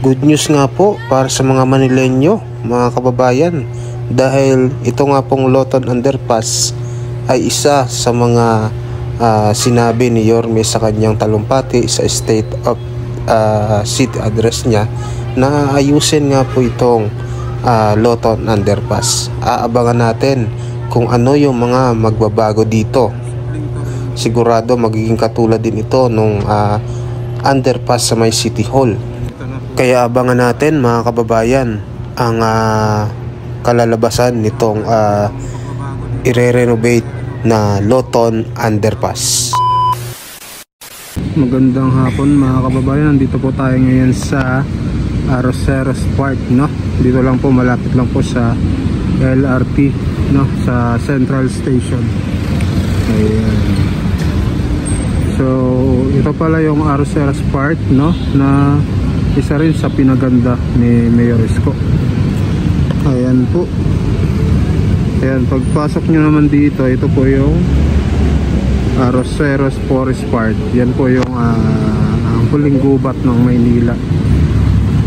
Good news nga po para sa mga Manileño, mga kababayan, dahil ito nga pong Loton Underpass ay isa sa mga sinabi ni Yorme sa kanyang talumpati sa state of city address niya na ayusin nga po itong Loton Underpass. Aabangan natin kung ano yung mga magbabago dito. Sigurado magiging katulad din ito nung underpass sa may City Hall. Kaya abangan natin mga kababayan ang kalalabasan nitong i-renovate na Loton Underpass. Magandang hapon mga kababayan, nandito po tayo ngayon sa Arroceros Park, no? Dito lang po, malapit lang po sa LRT, no? Sa Central Station. Ayan. So ito pala yung Arroceros Park, no? Na isa rin sa pinaganda ni Mayor Isko. Ayan po. Ayan, pagpasok nyo naman dito, ito po yung Arroceros Forest Park. Yan po yung ang huling gubat ng Maynila.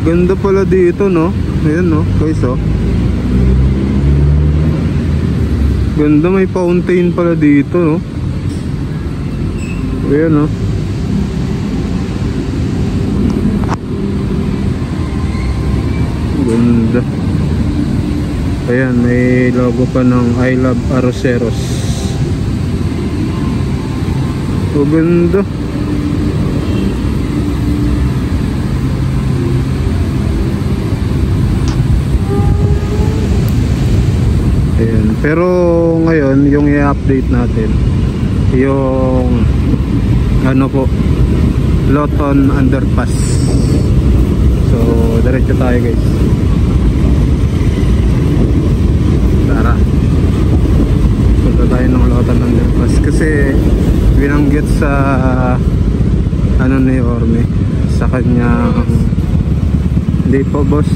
Ganda pala dito, no? Ayan, no? Guys, oh. Ganda, may fountain pala dito, no? Ayan, no? Ganda. Ayan, may logo pa ng I Love Arroceros. O ganda. Ayan, pero ngayon yung i-update natin yung ano po, Loton Underpass. So diretso tayo guys. Tara, punta tayo ng Loton Underpass kasi binanggit sa ano ni Yorme sa kanya, hindi po boss,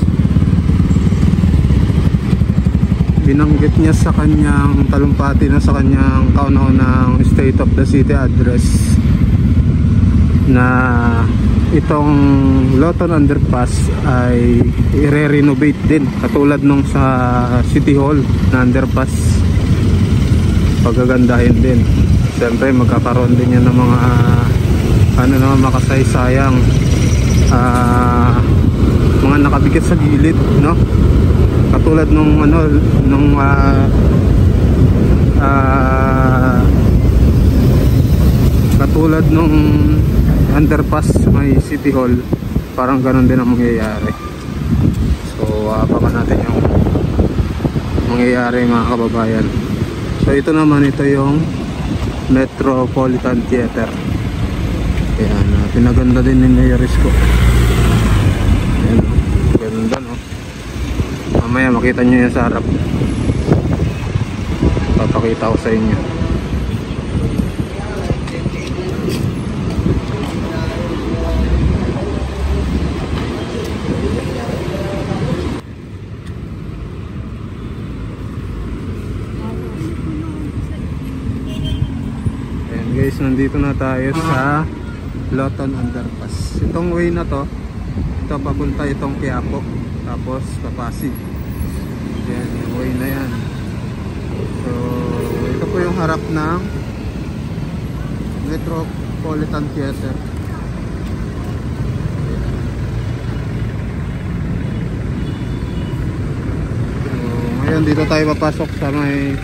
binanggit niya sa kanyang talumpati na sa kanyang kauna-unang state of the city address na itong Loton Underpass ay i-renovate din katulad nung sa City Hall na underpass. Pagagandahin din. Siyempre magkakaroon din yan ng mga ano naman, makasaysayang mga nakabigit sa gilid, no? Katulad nung ano, nung katulad nung underpass may City Hall, parang ganun din ang mangyayari. So abangan natin yung mangyayari mga kababayan. So ito naman, ito yung Metropolitan Theater. Ayan, pinaganda din ni Mayor Isko. Ayan, ganda, no? Mamaya makita nyo yan sa harap, papakita ko sa inyo. Guys, nandito na tayo sa Loton Underpass. Itong way na to, ito papunta itong Quiapo, tapos Pasig. Yan, yung way na yan. So ito po yung harap ng Metropolitan Theater. So ngayon dito tayo papasok sa may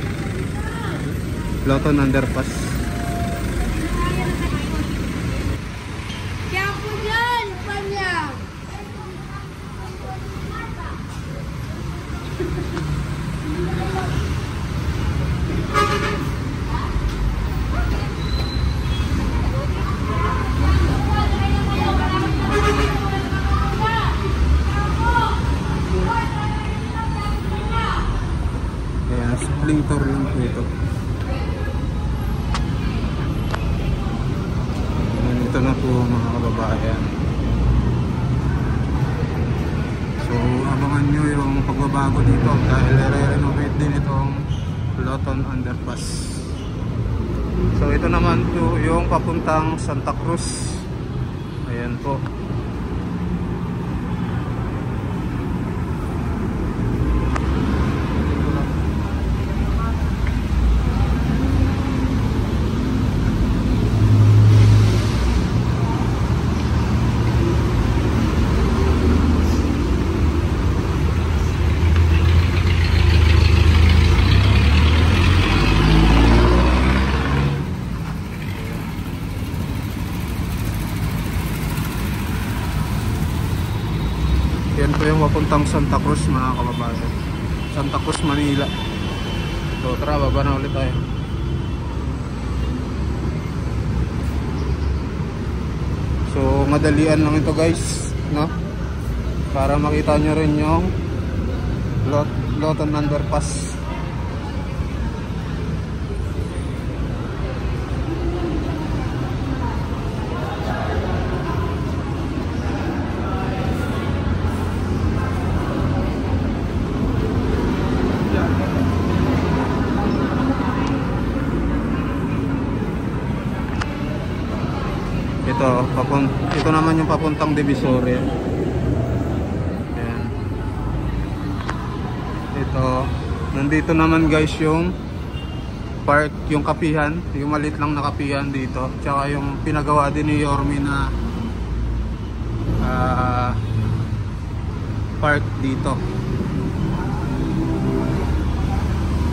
Loton Underpass. Simpleng tour lang po ito. Ito na po mga kababayan. So abangan nyo yung pagbabago dito dahil re-renovate din itong Loton Underpass. So ito naman po yung papuntang Santa Cruz. Ayan po. Yan po yung papuntang Santa Cruz mga kababayan. Santa Cruz, Manila. So tara, baba na ulit tayo. So madalian lang ito guys, no? Para makita nyo rin yung Loton Underpass. Ito naman yung papuntang Divisoria. Ayan. Ito, nandito naman guys yung park, yung kapihan, yung maliit lang na kapihan dito. Tsaka yung pinagawa din ni Yorme na park dito.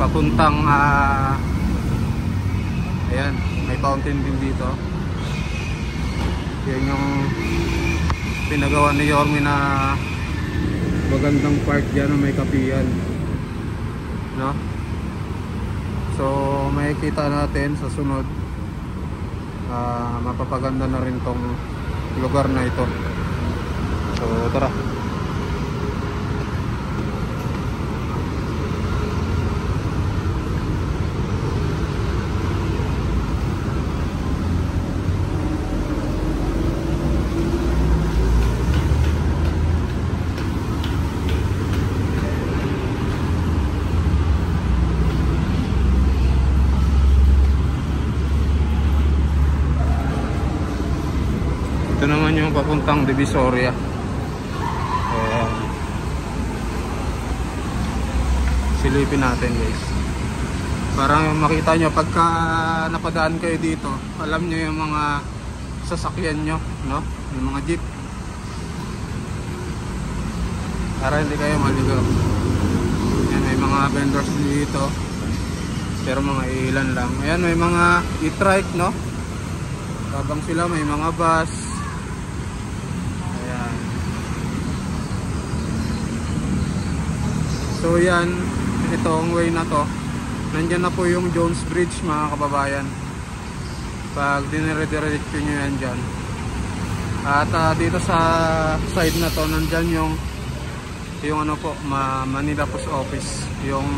Papuntang ayan, may fountain din dito. Yan yung pinagawa ni Yorme na magandang park dyan na may kapihan, no? So makikita natin sa sunod, mapapaganda na rin tong lugar na ito. So tara. Ito naman yung papuntang Divisoria. Ayan. Silipin natin guys. Para makita nyo pagka napadaan kayo dito, alam nyo yung mga sasakyan nyo, no? Yung mga jeep. Para hindi kayo maligaw. Ayan, may mga vendors dito. Pero mga ilan lang. Ayan, may mga e-trike, no? Habang sila may mga bus. So yan, itong way na to, nandyan na po yung Jones Bridge mga kababayan. Pag dinire-diretso nyo yan dyan. At dito sa side na to, nandyan yung ano po, Manila Post Office, yung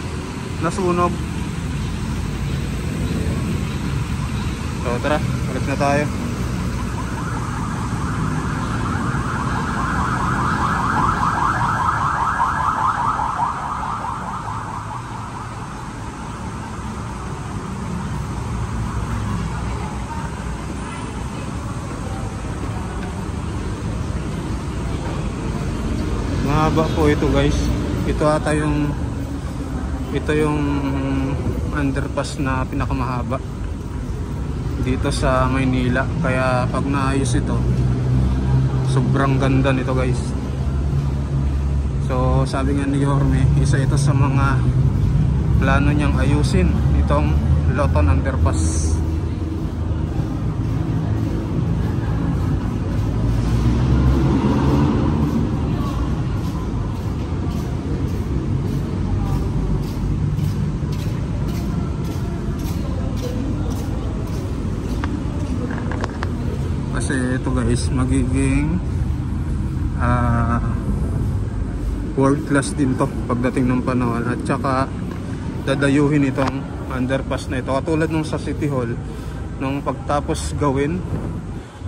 nasunog. So tara, ulit na tayo. Mahaba po ito guys. Ito ata yung underpass na pinakamahaba dito sa Maynila. Kaya pag naayos ito, sobrang ganda nito guys. So sabi nga ni Yorme, isa ito sa mga plano niyang ayusin itong Loton Underpass. Kasi ito guys, magiging world class din to pagdating ng panahon. At saka dadayuhin itong underpass na ito, katulad nung sa City Hall nung pagtapos gawin,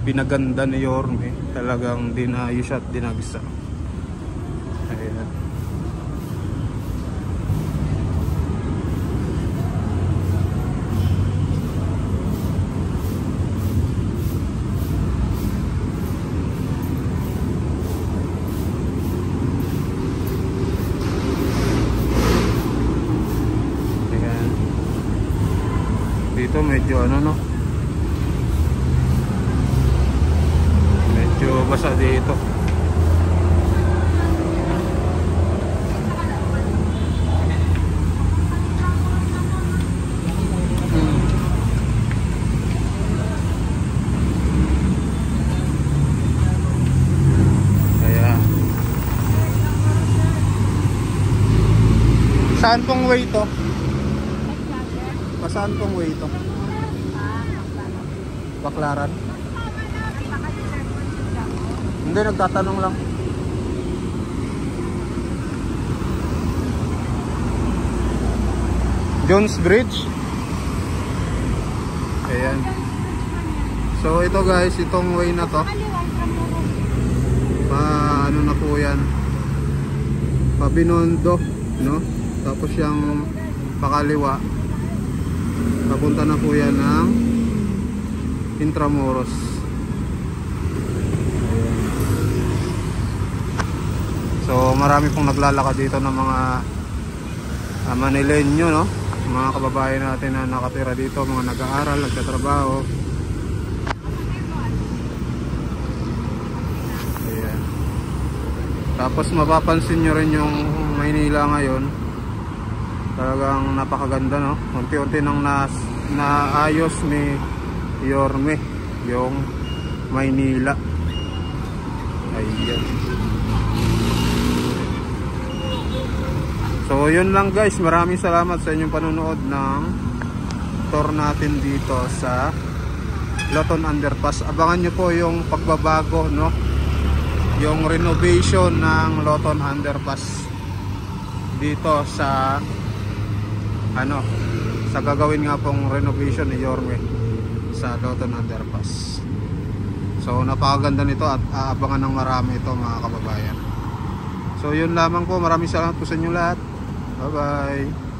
pinaganda ni Yorme, talagang dinayos at dinagsa. Ayan. Dito medyo ano, no, medyo basa dito. Kaya Saan pong way to? Saan pong way to? Baklaran? Hindi, nagtatanong lang. Jones Bridge. Ayan. So ito guys, itong way na to, ano na po yan, Pabinondo, no? Tapos yung pakaliwa, papunta na po yan ng Intramuros. Ayan. So marami pong naglalakad dito ng mga Manileño, no? Mga kababayan natin na nakatira dito, mga nag-aaral, nagtatrabaho. Ayan. Tapos mapapansin nyo rin yung Maynila ngayon, talagang napakaganda, no? Unti-unti nang naayos ni Yorme yung Maynila. Ayan. So yun lang guys, maraming salamat sa inyong panonood ng tour natin dito sa Loton Underpass. Abangan nyo po yung pagbabago, no? Yung renovation ng Loton Underpass dito sa sa gagawin nga pong renovation ni Yorme sa Loton Underpass. So napakaganda nito at aabangan ng marami ito mga kababayan. So yun lamang po, maraming salamat po sa inyo lahat. Bye bye.